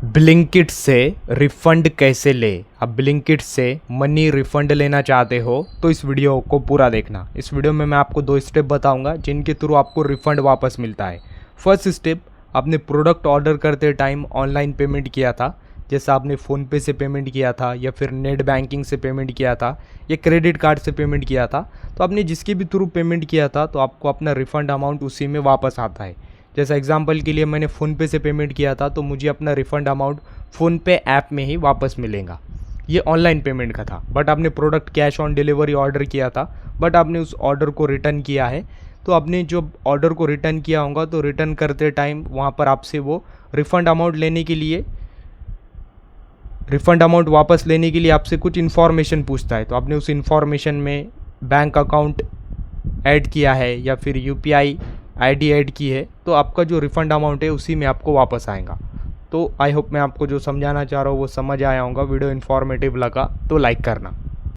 Blinkit से refund कैसे ले। आप ब्लिंकिट से मनी रिफ़ंड लेना चाहते हो तो इस वीडियो को पूरा देखना। इस वीडियो में मैं आपको 2 स्टेप बताऊंगा जिनके थ्रू आपको रिफ़ंड वापस मिलता है। फर्स्ट स्टेप, आपने प्रोडक्ट ऑर्डर करते टाइम ऑनलाइन पेमेंट किया था, जैसा आपने फ़ोनपे से पेमेंट किया था या फिर नेट बैंकिंग से पेमेंट किया था या क्रेडिट कार्ड से पेमेंट किया था, तो आपने जिसके भी थ्रू पेमेंट किया था तो आपको अपना रिफ़ंड अमाउंट उसी में वापस आता है। जैसा एग्जांपल के लिए मैंने फ़ोनपे से पेमेंट किया था तो मुझे अपना रिफ़ंड अमाउंट फ़ोनपे ऐप में ही वापस मिलेगा। ये ऑनलाइन पेमेंट का था, बट आपने product cash on delivery order किया था, बट आपने उस ऑर्डर को रिटर्न किया है, तो आपने जो ऑर्डर को रिटर्न किया होगा तो रिटर्न करते टाइम वहाँ पर आपसे वो रिफ़ंड अमाउंट लेने के लिए रिफ़ंड अमाउंट वापस लेने के लिए आपसे कुछ इन्फॉर्मेशन पूछता है। तो आपने उस इन्फॉर्मेशन में बैंक अकाउंट ऐड किया है या फिर यूपीआई आईडी ऐड की है, तो आपका जो रिफ़ंड अमाउंट है उसी में आपको वापस आएगा। तो आई होप मैं आपको जो समझाना चाह रहा हूँ वो समझ आया होगा। वीडियो इन्फॉर्मेटिव लगा तो लाइक करना।